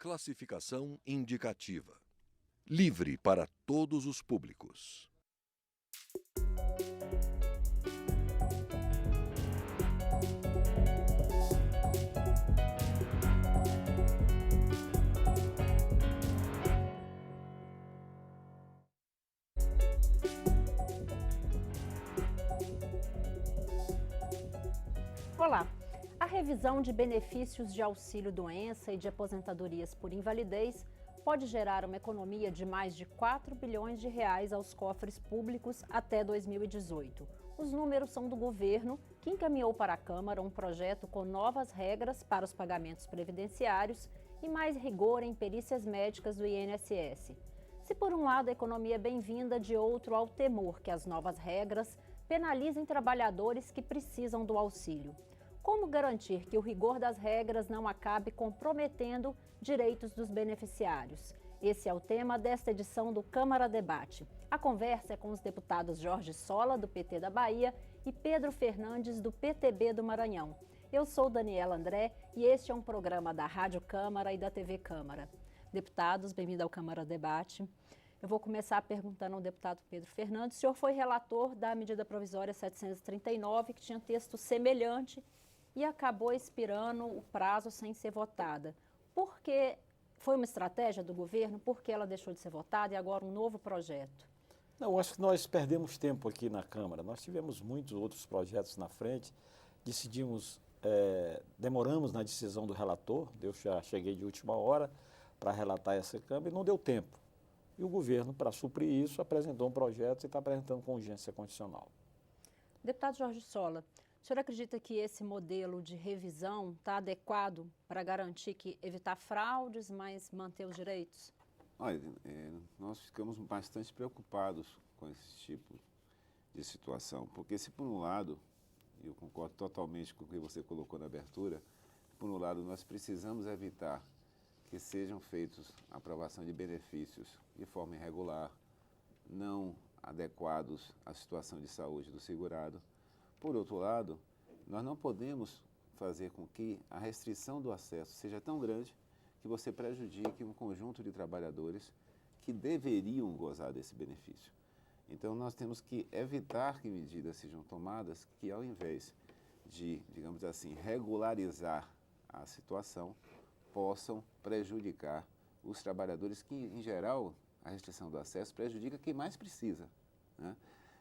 Classificação indicativa. Livre para todos os públicos. Olá! A revisão de benefícios de auxílio-doença e de aposentadorias por invalidez pode gerar uma economia de mais de 4 bilhões de reais aos cofres públicos até 2018. Os números são do governo, que encaminhou para a Câmara um projeto com novas regras para os pagamentos previdenciários e mais rigor em perícias médicas do INSS. Se por um lado a economia é bem-vinda, de outro há o temor que as novas regras penalizem trabalhadores que precisam do auxílio. Como garantir que o rigor das regras não acabe comprometendo direitos dos beneficiários? Esse é o tema desta edição do Câmara Debate. A conversa é com os deputados Jorge Sola, do PT da Bahia, e Pedro Fernandes, do PTB do Maranhão. Eu sou Daniela André e este é um programa da Rádio Câmara e da TV Câmara. Deputados, bem-vindo ao Câmara Debate. Eu vou começar perguntando ao deputado Pedro Fernandes. O senhor foi relator da medida provisória 739, que tinha texto semelhante e acabou expirando o prazo sem ser votada. Por que foi uma estratégia do governo? Por que ela deixou de ser votada e agora um novo projeto? Não, eu acho que nós perdemos tempo aqui na Câmara. Nós tivemos muitos outros projetos na frente, demoramos na decisão do relator, eu já cheguei de última hora para relatar essa Câmara e não deu tempo. E o governo, para suprir isso, apresentou um projeto e está apresentando com urgência constitucional. Deputado Jorge Sola, o senhor acredita que esse modelo de revisão está adequado para garantir que evitar fraudes, mas manter os direitos? Olha, nós ficamos bastante preocupados com esse tipo de situação, porque se por um lado, e eu concordo totalmente com o que você colocou na abertura, por um lado nós precisamos evitar que sejam feitos a aprovação de benefícios de forma irregular, não adequados à situação de saúde do segurado. Por outro lado, nós não podemos fazer com que a restrição do acesso seja tão grande que você prejudique um conjunto de trabalhadores que deveriam gozar desse benefício. Então, nós temos que evitar que medidas sejam tomadas que, ao invés de, digamos assim, regularizar a situação, possam prejudicar os trabalhadores que, em geral, a restrição do acesso prejudica quem mais precisa, né?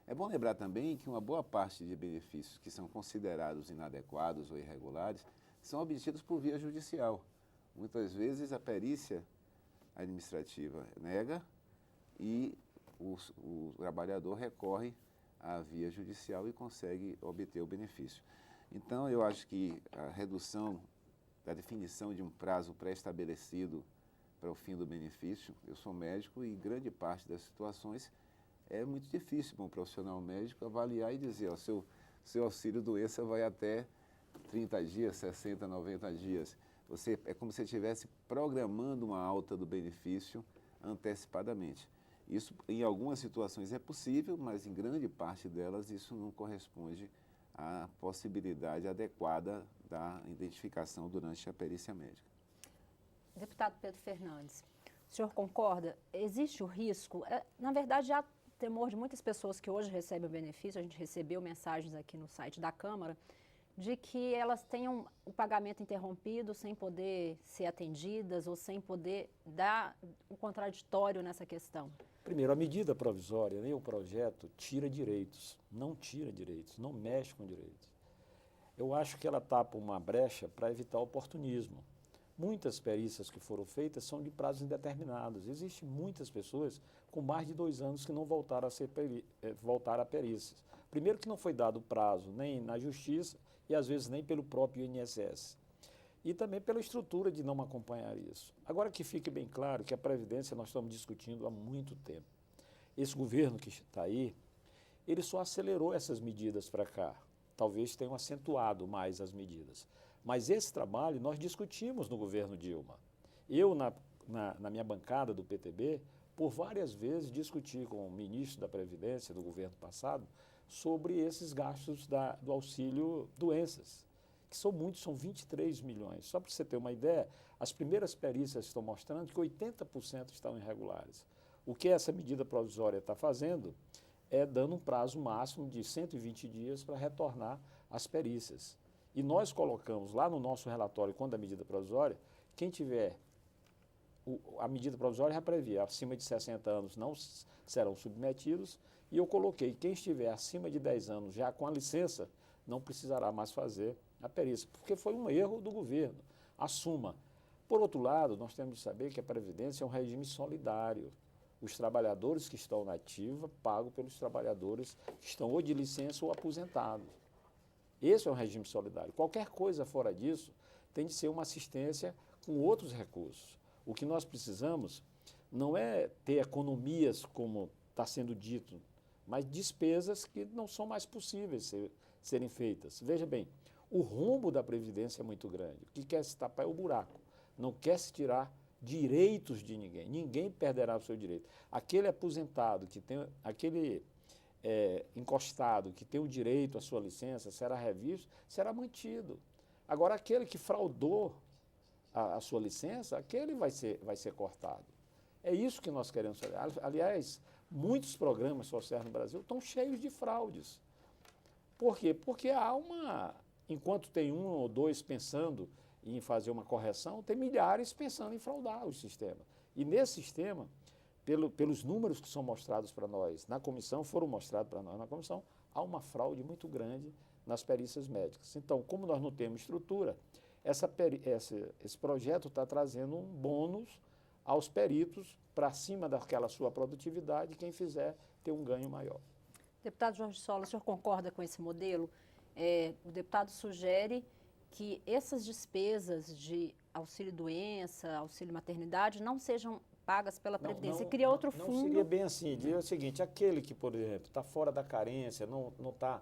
É bom lembrar também que uma boa parte de benefícios que são considerados inadequados ou irregulares são obtidos por via judicial. Muitas vezes a perícia administrativa nega e o trabalhador recorre à via judicial e consegue obter o benefício. Então, eu acho que a redução da definição de um prazo pré-estabelecido para o fim do benefício, eu sou médico e grande parte das situações é muito difícil para um profissional médico avaliar e dizer, ó, seu auxílio-doença vai até 30 dias, 60, 90 dias. É como se estivesse programando uma alta do benefício antecipadamente. Isso, em algumas situações, é possível, mas em grande parte delas isso não corresponde à possibilidade adequada da identificação durante a perícia médica. Deputado Pedro Fernandes, o senhor concorda? Existe o risco? Na verdade, há temor de muitas pessoas que hoje recebem o benefício, a gente recebeu mensagens aqui no site da Câmara, de que elas tenham o pagamento interrompido sem poder ser atendidas ou sem poder dar um contraditório nessa questão. Primeiro, a medida provisória, nem o projeto, tira direitos, não mexe com direitos. Eu acho que ela tapa uma brecha para evitar oportunismo. Muitas perícias que foram feitas são de prazos indeterminados. Existem muitas pessoas com mais de 2 anos que não voltaram a perícias. Primeiro que não foi dado prazo nem na Justiça e às vezes nem pelo próprio INSS. E também pela estrutura de não acompanhar isso. Agora que fique bem claro que a Previdência nós estamos discutindo há muito tempo. Esse governo que está aí, ele só acelerou essas medidas para cá. Talvez tenham acentuado mais as medidas. Mas esse trabalho nós discutimos no governo Dilma. Eu, na minha bancada do PTB, por várias vezes discuti com o ministro da Previdência do governo passado sobre esses gastos do auxílio doenças, que são muitos, são 23 milhões. Só para você ter uma ideia, As primeiras perícias estão mostrando que 80% estão irregulares. O que essa medida provisória está fazendo é dando um prazo máximo de 120 dias para retornar às perícias. E nós colocamos lá no nosso relatório, quando a medida provisória, quem tiver, a medida provisória já previa, acima de 60 anos não serão submetidos, e eu coloquei, quem estiver acima de 10 anos já com a licença, não precisará mais fazer a perícia, porque foi um erro do governo. Assuma. Por outro lado, nós temos de saber que a Previdência é um regime solidário. Os trabalhadores que estão na ativa pagam pelos trabalhadores que estão ou de licença ou aposentados. Esse é um regime solidário. Qualquer coisa fora disso tem de ser uma assistência com outros recursos. O que nós precisamos não é ter economias, como está sendo dito, mas despesas que não são mais possíveis serem feitas. Veja bem, o rombo da Previdência é muito grande. O que quer se tapar é o buraco. Não quer se tirar direitos de ninguém. Ninguém perderá o seu direito. Aquele aposentado, que tem, aquele encostado que tem o direito à sua licença, será revisto, será mantido. Agora, aquele que fraudou a sua licença, aquele vai ser cortado. É isso que nós queremos fazer. Aliás, muitos programas sociais no Brasil estão cheios de fraudes. Por quê? Porque enquanto tem um ou dois pensando em fazer uma correção, tem milhares pensando em fraudar o sistema. E nesse sistema, pelos números que são mostrados para nós na comissão, foram mostrados para nós na comissão, há uma fraude muito grande nas perícias médicas. Então, como nós não temos estrutura, esse projeto está trazendo um bônus aos peritos para cima daquela sua produtividade, quem fizer ter um ganho maior. Deputado Jorge Sola, o senhor concorda com esse modelo? O deputado sugere que essas despesas de auxílio-doença, auxílio-maternidade não sejam pagas pela Previdência. Cria outro fundo. Não seria bem assim. Diria o seguinte, aquele que, por exemplo, está fora da carência, não está...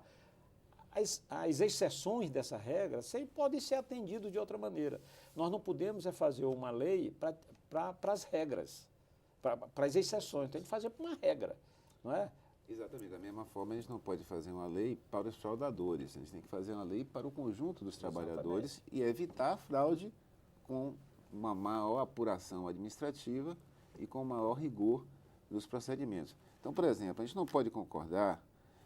As exceções dessa regra sempre podem ser atendidas de outra maneira. Nós não podemos fazer uma lei para as regras, para as exceções. Tem que fazer para uma regra, não é? Exatamente. Da mesma forma, a gente não pode fazer uma lei para os fraudadores. A gente tem que fazer uma lei para o conjunto dos trabalhadores e evitar a fraude com uma maior apuração administrativa e com maior rigor dos procedimentos. Então, por exemplo, a gente não pode concordar.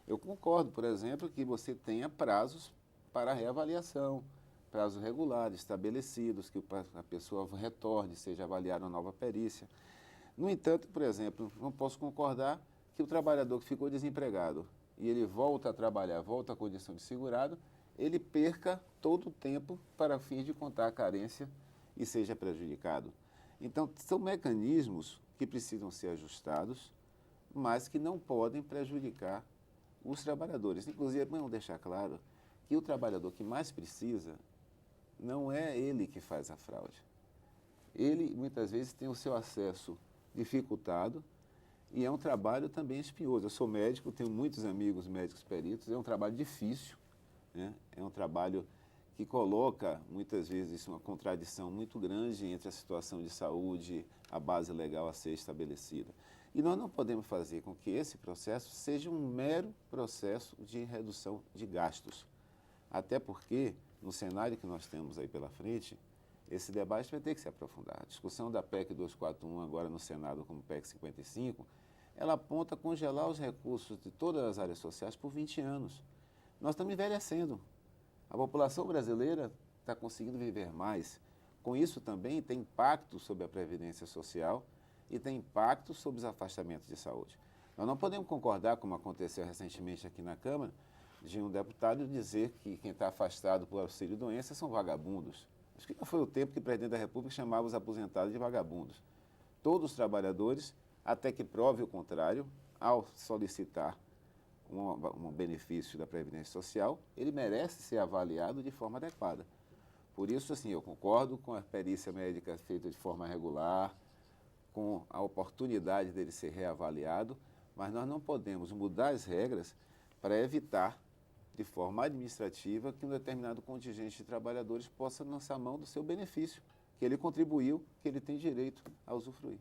Eu concordo, por exemplo, que você tenha prazos para reavaliação, prazos regulares, estabelecidos, que a pessoa retorne, seja avaliada uma nova perícia. No entanto, por exemplo, não posso concordar que o trabalhador que ficou desempregado e ele volta a trabalhar, volta à condição de segurado, ele perca todo o tempo para fins de contar a carência e seja prejudicado. Então, são mecanismos que precisam ser ajustados, mas que não podem prejudicar os trabalhadores. Inclusive, vamos deixar claro que o trabalhador que mais precisa não é ele que faz a fraude. Ele, muitas vezes, tem o seu acesso dificultado e é um trabalho também espinhoso. Eu sou médico, tenho muitos amigos médicos peritos, é um trabalho difícil, né? É um trabalho que coloca, muitas vezes, uma contradição muito grande entre a situação de saúde, a base legal a ser estabelecida. E nós não podemos fazer com que esse processo seja um mero processo de redução de gastos. Até porque, no cenário que nós temos aí pela frente, esse debate vai ter que se aprofundar. A discussão da PEC 241, agora no Senado como PEC 55, ela aponta a congelar os recursos de todas as áreas sociais por 20 anos. Nós estamos envelhecendo. A população brasileira está conseguindo viver mais. Com isso também tem impacto sobre a previdência social e tem impacto sobre os afastamentos de saúde. Nós não podemos concordar, como aconteceu recentemente aqui na Câmara, de um deputado dizer que quem está afastado por auxílio-doença são vagabundos. Acho que não foi o tempo que o presidente da República chamava os aposentados de vagabundos. Todos os trabalhadores, até que prove o contrário, ao solicitar um benefício da Previdência Social, ele merece ser avaliado de forma adequada. Por isso, assim, eu concordo com a perícia médica feita de forma regular, com a oportunidade dele ser reavaliado, mas nós não podemos mudar as regras para evitar, de forma administrativa, que um determinado contingente de trabalhadores possa lançar mão do seu benefício, que ele contribuiu, que ele tem direito a usufruir.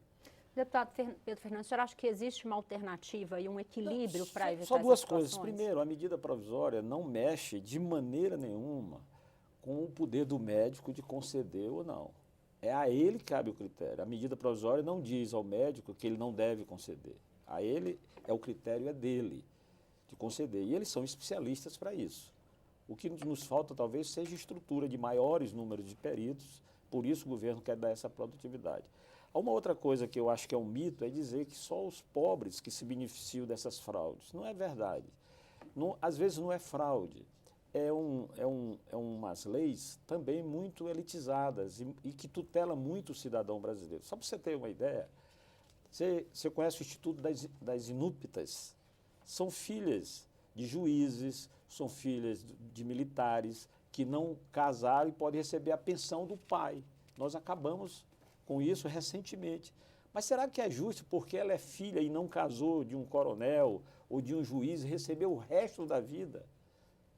Deputado Pedro Fernandes, o senhor acha que existe uma alternativa e um equilíbrio para evitar só duas essas coisas. situações? Primeiro, a medida provisória não mexe de maneira nenhuma com o poder do médico de conceder ou não. É a ele que cabe o critério. A medida provisória não diz ao médico que ele não deve conceder. A ele, o critério é dele, de conceder. E eles são especialistas para isso. O que nos falta talvez seja estrutura de maiores números de peritos, por isso o governo quer dar essa produtividade. Uma outra coisa que eu acho que é um mito é dizer que só os pobres que se beneficiam dessas fraudes. Não é verdade. Não, às vezes não é fraude. Umas leis também muito elitizadas e que tutelam muito o cidadão brasileiro. Só para você ter uma ideia, você conhece o Instituto das Inúptas? São filhas de juízes, são filhas de militares que não casaram e podem receber a pensão do pai. Nós acabamos com isso recentemente. Mas será que é justo porque ela é filha e não casou de um coronel ou de um juiz e recebeu o resto da vida?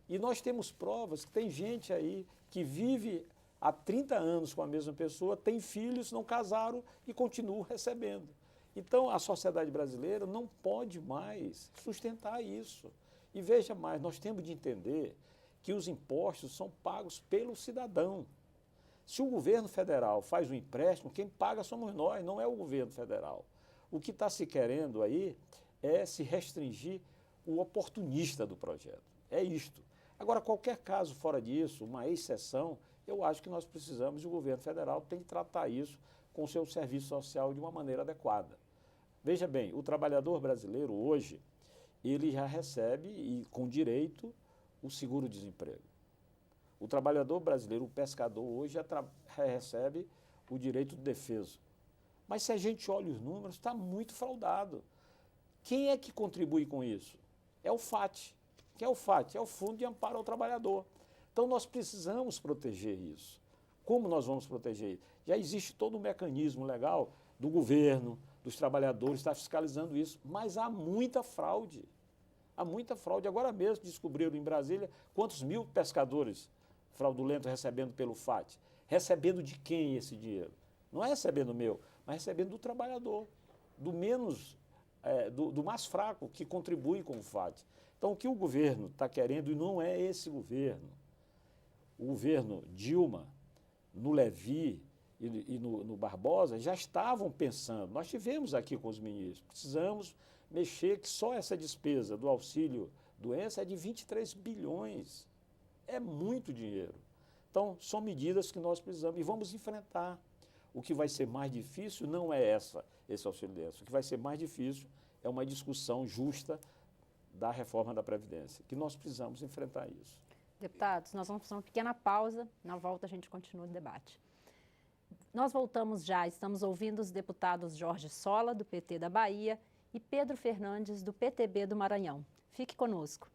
E nós temos provas que tem gente aí que vive há 30 anos com a mesma pessoa, tem filhos, não casaram e continuam recebendo. Então, a sociedade brasileira não pode mais sustentar isso. E veja mais, nós temos de entender que os impostos são pagos pelo cidadão. Se o governo federal faz um empréstimo, quem paga somos nós, não é o governo federal. O que está se querendo aí é se restringir o oportunista do projeto. É isto. Agora, qualquer caso fora disso, uma exceção, eu acho que nós precisamos, e o governo federal tem que tratar isso com o seu serviço social de uma maneira adequada. Veja bem, o trabalhador brasileiro hoje, ele já recebe, e com direito, o seguro-desemprego. O trabalhador brasileiro, o pescador, hoje já recebe o direito de defesa. Mas se a gente olha os números, está muito fraudado. Quem é que contribui com isso? É o FAT. Que é o FAT? É o Fundo de Amparo ao Trabalhador. Então, nós precisamos proteger isso. Como nós vamos proteger? Já existe todo um mecanismo legal do governo, dos trabalhadores, está fiscalizando isso, mas há muita fraude. Há muita fraude. Agora mesmo descobriram em Brasília quantos mil pescadores fraudulentos recebendo pelo FAT. Recebendo de quem esse dinheiro? Não é recebendo meu, mas recebendo do trabalhador, do mais fraco, que contribui com o FAT. Então, o que o governo está querendo, e não é esse governo, o governo Dilma, no Levi e no Barbosa, já estavam pensando, nós tivemos aqui com os ministros, precisamos mexer que só essa despesa do auxílio-doença é de 23 bilhões. É muito dinheiro. Então, são medidas que nós precisamos e vamos enfrentar. O que vai ser mais difícil não é esse auxílio-doença. O que vai ser mais difícil é uma discussão justa da reforma da Previdência, que nós precisamos enfrentar isso. Deputados, nós vamos fazer uma pequena pausa, na volta a gente continua o debate. Nós voltamos já, estamos ouvindo os deputados Jorge Sola, do PT da Bahia, e Pedro Fernandes, do PTB do Maranhão. Fique conosco.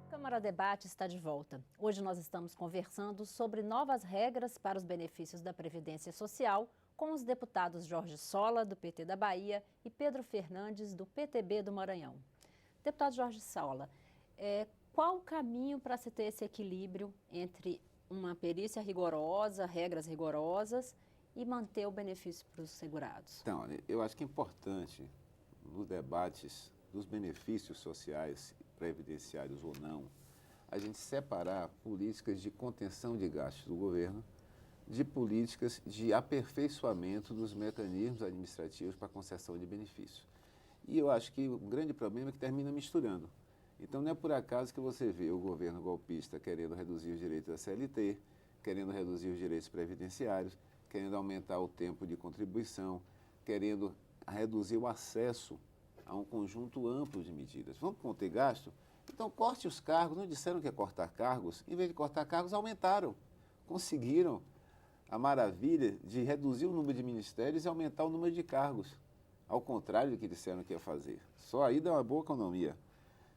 Câmara Debate está de volta. Hoje nós estamos conversando sobre novas regras para os benefícios da Previdência Social com os deputados Jorge Sola, do PT da Bahia, e Pedro Fernandes, do PTB do Maranhão. Deputado Jorge Sola, qual o caminho para se ter esse equilíbrio entre uma perícia rigorosa, regras rigorosas e manter o benefício para os segurados? Então, eu acho que é importante, nos debates dos benefícios sociais, previdenciários ou não, a gente separar políticas de contenção de gastos do governo de políticas de aperfeiçoamento dos mecanismos administrativos para concessão de benefícios. E eu acho que o grande problema é que termina misturando. Então, não é por acaso que você vê o governo golpista querendo reduzir os direitos da CLT, querendo reduzir os direitos previdenciários, querendo aumentar o tempo de contribuição, querendo reduzir o acesso a um conjunto amplo de medidas. Vamos conter gasto? Então, corte os cargos. Não disseram que ia cortar cargos? Em vez de cortar cargos, aumentaram. Conseguiram a maravilha de reduzir o número de ministérios e aumentar o número de cargos. Ao contrário do que disseram que ia fazer. Só aí dá uma boa economia.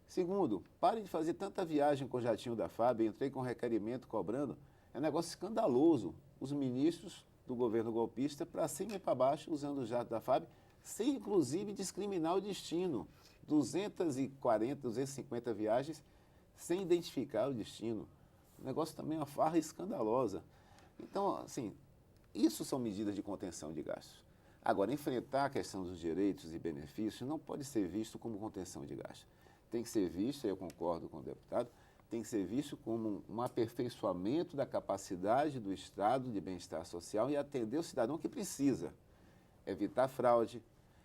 Segundo, parem de fazer tanta viagem com o jatinho da FAB. Entrei com requerimento cobrando. É um negócio escandaloso. Os ministros do governo golpista, para cima e para baixo, usando o jato da FAB, sem inclusive discriminar o destino. 240, 250 viagens sem identificar o destino. O negócio também é uma farra escandalosa. Então, assim, isso são medidas de contenção de gastos. Agora, enfrentar a questão dos direitos e benefícios não pode ser visto como contenção de gastos. tem que ser visto, eu concordo com o deputado, tem que ser visto como um aperfeiçoamento da capacidade do Estado de bem-estar social e atender o cidadão que precisa, evitar fraude.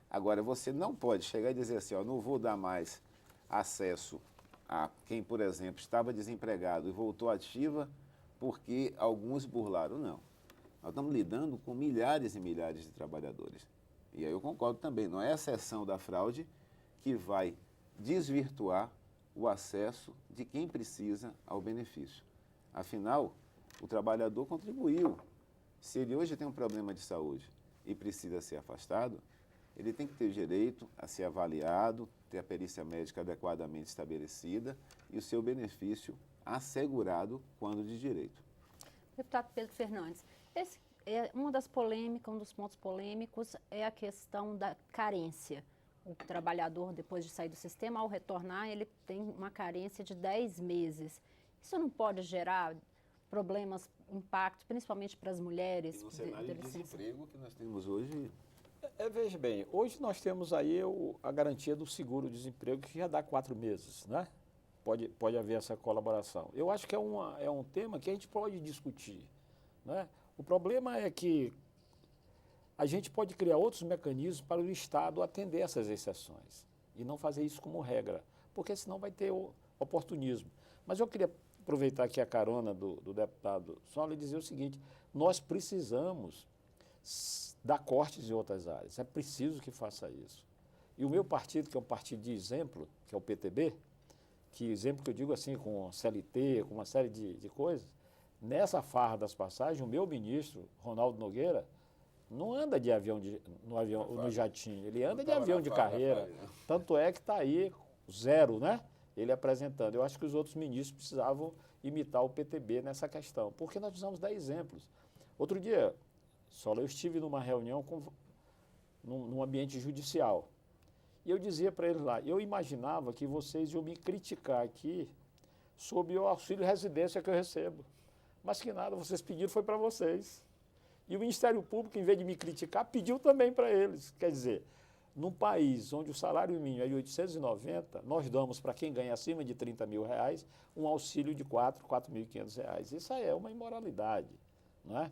Agora, você não pode chegar e dizer assim, ó, não vou dar mais acesso a quem, por exemplo, estava desempregado e voltou ativa porque alguns burlaram. Não. Nós estamos lidando com milhares e milhares de trabalhadores. E aí eu concordo também, não é a exceção da fraude que vai desvirtuar o acesso de quem precisa ao benefício. Afinal, o trabalhador contribuiu. Se ele hoje tem um problema de saúde e precisa ser afastado, ele tem que ter direito a ser avaliado, ter a perícia médica adequadamente estabelecida e o seu benefício assegurado quando de direito. Deputado Pedro Fernandes, esse é uma das polêmicas, um dos pontos polêmicos é a questão da carência. O trabalhador, depois de sair do sistema, ao retornar, ele tem uma carência de 10 meses. Isso não pode gerar problemas, impactos, principalmente para as mulheres? E no cenário de desemprego que nós temos hoje... Veja bem, hoje nós temos aí a garantia do seguro-desemprego que já dá 4 meses, né? Pode haver essa colaboração. Eu acho que é um tema que a gente pode discutir, né? O problema é que a gente pode criar outros mecanismos para o Estado atender essas exceções e não fazer isso como regra, porque senão vai ter o oportunismo. Mas eu queria aproveitar aqui a carona do deputado Sola e dizer o seguinte, nós precisamos dar cortes em outras áreas, é preciso que faça isso. E o meu partido, que é um partido de exemplo, que é o PTB, que exemplo que eu digo assim, com CLT, com uma série de coisas, nessa farra das passagens, o meu ministro, Ronaldo Nogueira, não anda de avião, no jatinho, ele anda de avião de carreira. Tanto é que está aí, 0, né? Ele apresentando. Eu acho que os outros ministros precisavam imitar o PTB nessa questão, porque nós precisamos dar exemplos. Outro dia, Sola, eu estive numa reunião num ambiente judicial, e eu dizia para eles lá, eu imaginava que vocês iam me criticar aqui sobre o auxílio residência que eu recebo. Mas que nada, vocês pediram foi para vocês. E o Ministério Público, em vez de me criticar, pediu também para eles. Quer dizer, num país onde o salário mínimo é de 890, nós damos para quem ganha acima de 30 mil reais um auxílio de 4.500 reais. Isso aí é uma imoralidade, não é?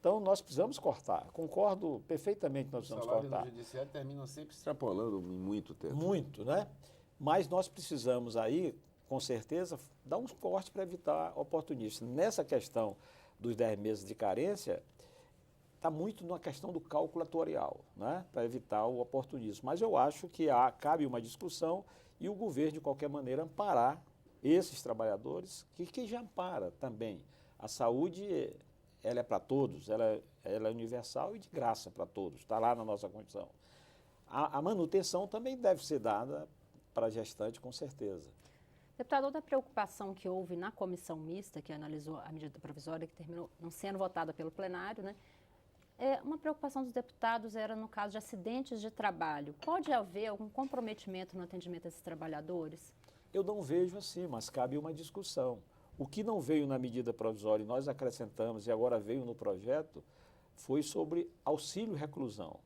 Então, nós precisamos cortar. Concordo perfeitamente que nós precisamos cortar. Os salários do judiciário terminam sempre extrapolando muito tempo. Muito, né? Mas nós precisamos aí, com certeza, dar uns cortes para evitar oportunistas. Nessa questão dos 10 meses de carência, está muito na questão do cálculo atuarial, né? Para evitar o oportunismo. Mas eu acho que cabe uma discussão e o governo, de qualquer maneira, amparar esses trabalhadores, que já ampara também. A saúde, ela é para todos, ela é universal e de graça para todos, está lá na nossa Constituição. A manutenção também deve ser dada para a gestante, com certeza. Deputado, outra preocupação que houve na comissão mista, que analisou a medida provisória, que terminou não sendo votada pelo plenário, né? Uma preocupação dos deputados era no caso de acidentes de trabalho. Pode haver algum comprometimento no atendimento desses trabalhadores? Eu não vejo assim, mas cabe uma discussão. O que não veio na medida provisória e nós acrescentamos e agora veio no projeto foi sobre auxílio reclusão.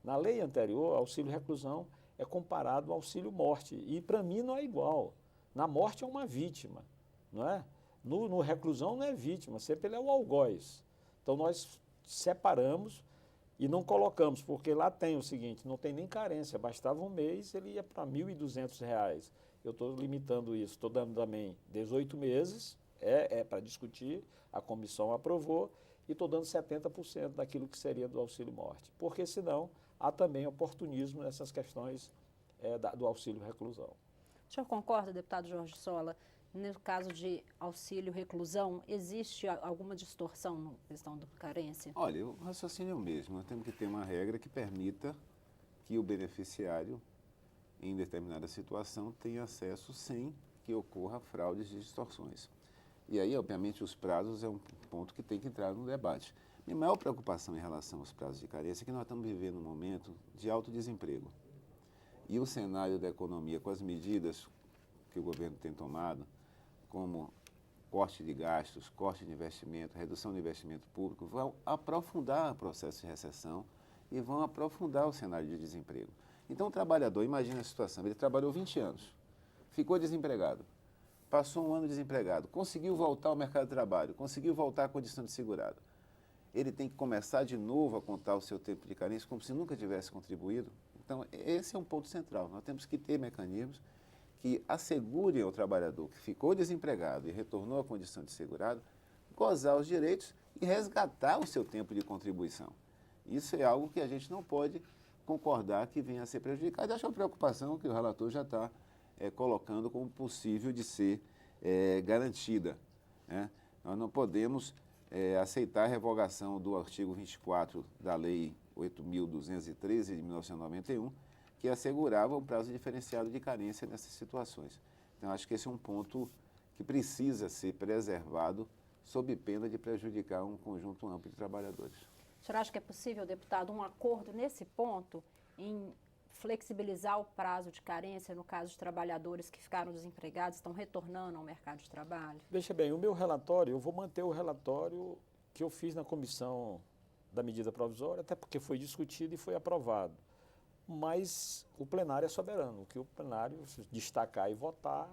Na lei anterior, auxílio reclusão é comparado ao auxílio morte e para mim não é igual. Na morte é uma vítima, não é? No reclusão não é vítima, sempre ele é o algoz. Então nós separamos e não colocamos, porque lá tem o seguinte, não tem nem carência, bastava um mês, ele ia para R$ 1.200. Eu estou limitando isso, estou dando também 18 meses, é para discutir, a comissão aprovou, e estou dando 70% daquilo que seria do auxílio-morte, porque senão há também oportunismo nessas questões do auxílio-reclusão. O senhor concorda, deputado Jorge Sola, no caso de auxílio-reclusão, existe alguma distorção na questão da carência? Olha, o raciocínio é o mesmo. Nós temos que ter uma regra que permita que o beneficiário, em determinada situação, tenha acesso sem que ocorra fraudes e distorções. E aí, obviamente, os prazos é um ponto que tem que entrar no debate. Minha maior preocupação em relação aos prazos de carência é que nós estamos vivendo um momento de alto desemprego. E o cenário da economia, com as medidas que o governo tem tomado, como corte de gastos, corte de investimento, redução de investimento público, vão aprofundar o processo de recessão e vão aprofundar o cenário de desemprego. Então, o trabalhador, imagina a situação, ele trabalhou 20 anos, ficou desempregado, passou um ano desempregado, conseguiu voltar ao mercado de trabalho, conseguiu voltar à condição de segurado. Ele tem que começar de novo a contar o seu tempo de carência como se nunca tivesse contribuído. Então, esse é um ponto central. Nós temos que ter mecanismos que assegurem ao trabalhador que ficou desempregado e retornou à condição de segurado, gozar os direitos e resgatar o seu tempo de contribuição. Isso é algo que a gente não pode concordar que venha a ser prejudicado. Acho que é uma preocupação que o relator já está colocando como possível de ser garantida, né? Nós não podemos aceitar a revogação do artigo 24 da Lei 8.213 de 1991, que assegurava um prazo diferenciado de carência nessas situações. Então, acho que esse é um ponto que precisa ser preservado sob pena de prejudicar um conjunto amplo de trabalhadores. O senhor acha que é possível, deputado, um acordo nesse ponto em flexibilizar o prazo de carência no caso de trabalhadores que ficaram desempregados, estão retornando ao mercado de trabalho? Veja bem, o meu relatório, eu vou manter o relatório que eu fiz na comissão da medida provisória, até porque foi discutido e foi aprovado. Mas o plenário é soberano, o que o plenário destacar e votar,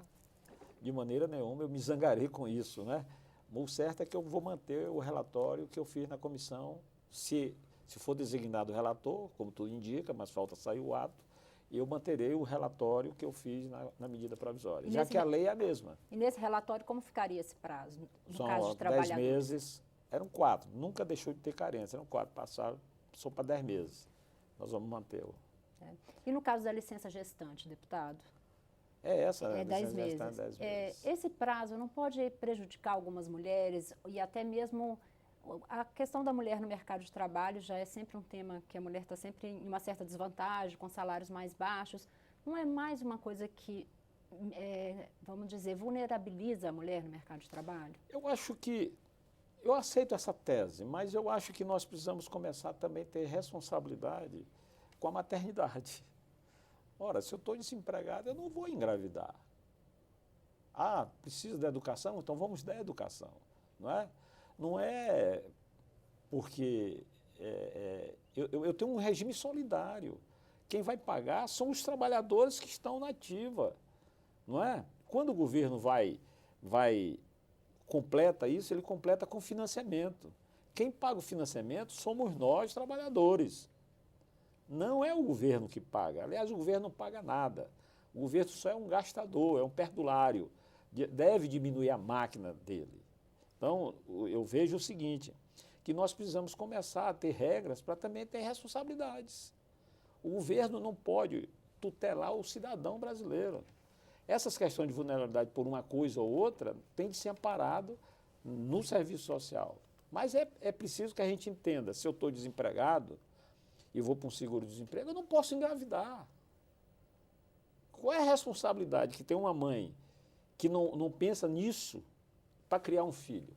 de maneira nenhuma eu me zangarei com isso, né? O certo é que eu vou manter o relatório que eu fiz na comissão, se for designado o relator, como tudo indica, mas falta sair o ato, eu manterei o relatório que eu fiz na medida provisória, já que a lei é a mesma. E nesse relatório, como ficaria esse prazo, no São caso de 10 trabalhadores? meses, eram 4, nunca deixou de ter carência, eram 4, passou para 10 meses. Nós vamos mantê-lo. E no caso da licença gestante, deputado? É 10 meses. meses. Esse prazo não pode prejudicar algumas mulheres e até mesmo a questão da mulher no mercado de trabalho já é sempre um tema que a mulher está sempre em uma certa desvantagem, com salários mais baixos. Não é mais uma coisa que, vamos dizer, vulnerabiliza a mulher no mercado de trabalho? Eu aceito essa tese, mas eu acho que nós precisamos começar também a ter responsabilidade com a maternidade. Ora, se eu estou desempregado, eu não vou engravidar. Ah, preciso da educação? Então vamos dar educação, não é? Não é porque eu tenho um regime solidário. Quem vai pagar são os trabalhadores que estão na ativa, não é? Quando o governo completa isso, ele completa com financiamento. Quem paga o financiamento somos nós, trabalhadores. Não é o governo que paga. Aliás, o governo não paga nada. O governo só é um gastador, é um perdulário. Deve diminuir a máquina dele. Então, eu vejo o seguinte, que nós precisamos começar a ter regras para também ter responsabilidades. O governo não pode tutelar o cidadão brasileiro. Essas questões de vulnerabilidade por uma coisa ou outra tem de ser amparado no serviço social. Mas é preciso que a gente entenda, se eu estou desempregado e vou para um seguro-desemprego, eu não posso engravidar. Qual é a responsabilidade que tem uma mãe que não pensa nisso para criar um filho?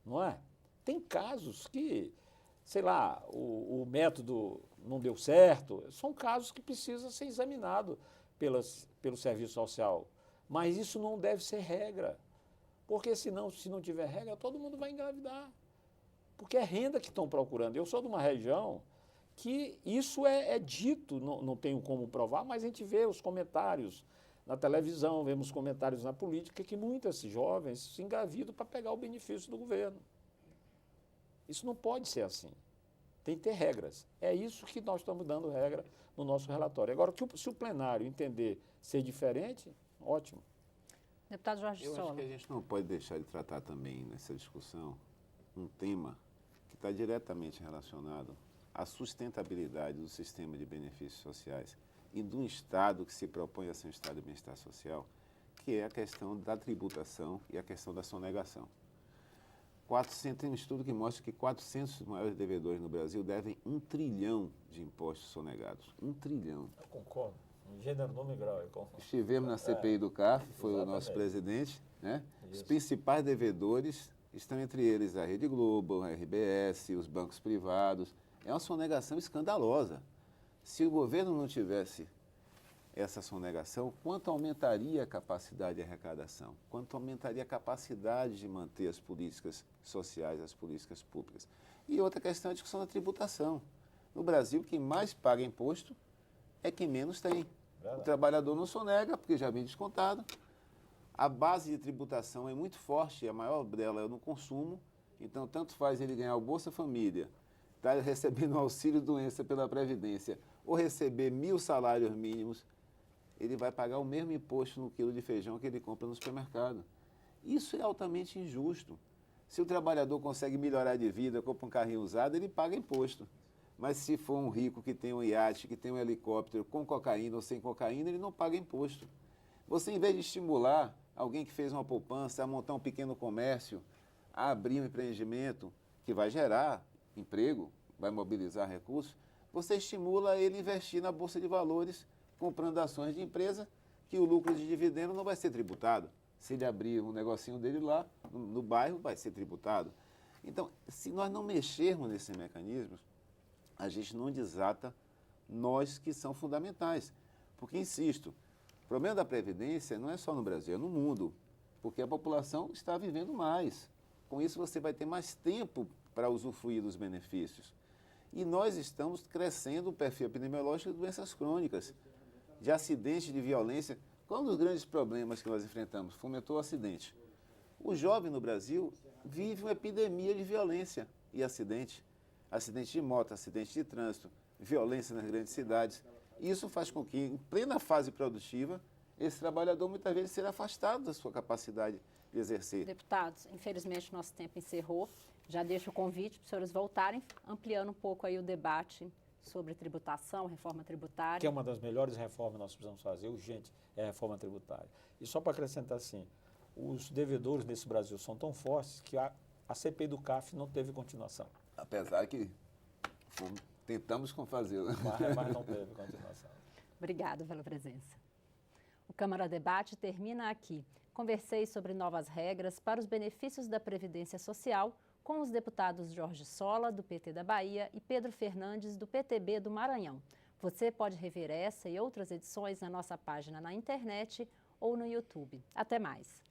Não é? Tem casos que, sei lá, o método não deu certo, são casos que precisam ser examinados pelo serviço social. Mas isso não deve ser regra, porque senão, se não tiver regra, todo mundo vai engravidar. Porque é renda que estão procurando. Eu sou de uma região que isso é dito, não tenho como provar, mas a gente vê os comentários na televisão, vemos comentários na política que muitas jovens se engravidam para pegar o benefício do governo. Isso não pode ser assim. Tem que ter regras. É isso que nós estamos dando regra no nosso relatório. Agora, se o plenário entender ser diferente, ótimo. Deputado Jorge Sola. Eu acho que a gente não pode deixar de tratar também nessa discussão um tema que está diretamente relacionado à sustentabilidade do sistema de benefícios sociais e de um Estado que se propõe a ser um Estado de bem-estar social, que é a questão da tributação e a questão da sonegação. Tem um estudo que mostra que 400 maiores devedores no Brasil devem 1 trilhão de impostos sonegados. 1 trilhão. Eu concordo. Em gênero, nome e grau, eu concordo. Estivemos na CPI do CARF, foi o nosso presidente, né? Os principais devedores estão entre eles a Rede Globo, a RBS, os bancos privados. É uma sonegação escandalosa. Se o governo não tivesse essa sonegação, quanto aumentaria a capacidade de arrecadação? Quanto aumentaria a capacidade de manter as políticas sociais, as políticas públicas? E outra questão é a discussão da tributação. No Brasil, quem mais paga imposto é quem menos tem. Verdade. O trabalhador não sonega, porque já vem descontado. A base de tributação é muito forte, a maior dela é no consumo. Então, tanto faz ele ganhar o Bolsa Família, estar recebendo o auxílio-doença pela Previdência, ou receber 1.000 salários mínimos, ele vai pagar o mesmo imposto no quilo de feijão que ele compra no supermercado. Isso é altamente injusto. Se o trabalhador consegue melhorar de vida, compra um carrinho usado, ele paga imposto. Mas se for um rico que tem um iate, que tem um helicóptero com cocaína ou sem cocaína, ele não paga imposto. Você, em vez de estimular alguém que fez uma poupança a montar um pequeno comércio, a abrir um empreendimento que vai gerar emprego, vai mobilizar recursos, você estimula ele a investir na Bolsa de Valores, comprando ações de empresa, que o lucro de dividendo não vai ser tributado. Se ele abrir um negocinho dele lá, no bairro, vai ser tributado. Então, se nós não mexermos nesses mecanismos, a gente não desata nós que são fundamentais. Porque, insisto, o problema da Previdência não é só no Brasil, é no mundo. Porque a população está vivendo mais. Com isso, você vai ter mais tempo para usufruir dos benefícios. E nós estamos crescendo o perfil epidemiológico de doenças crônicas, de acidente, de violência. Qual um dos grandes problemas que nós enfrentamos? Fomentou o acidente. O jovem no Brasil vive uma epidemia de violência e acidente. Acidente de moto, acidente de trânsito, violência nas grandes cidades. Isso faz com que, em plena fase produtiva, esse trabalhador muitas vezes seja afastado da sua capacidade de exercer. Deputados, infelizmente nosso tempo encerrou. Já deixo o convite para os senhores voltarem, ampliando um pouco aí o debate sobre tributação, reforma tributária. Que é uma das melhores reformas que nós precisamos fazer, urgente, é a reforma tributária. E só para acrescentar assim, os devedores nesse Brasil são tão fortes que a CPI do CAF não teve continuação. Apesar que tentamos fazê-lo. Mas não teve continuação. Obrigada pela presença. O Câmara Debate termina aqui. Conversei sobre novas regras para os benefícios da Previdência Social com os deputados Jorge Sola, do PT da Bahia, e Pedro Fernandes, do PTB do Maranhão. Você pode rever essa e outras edições na nossa página na internet ou no YouTube. Até mais!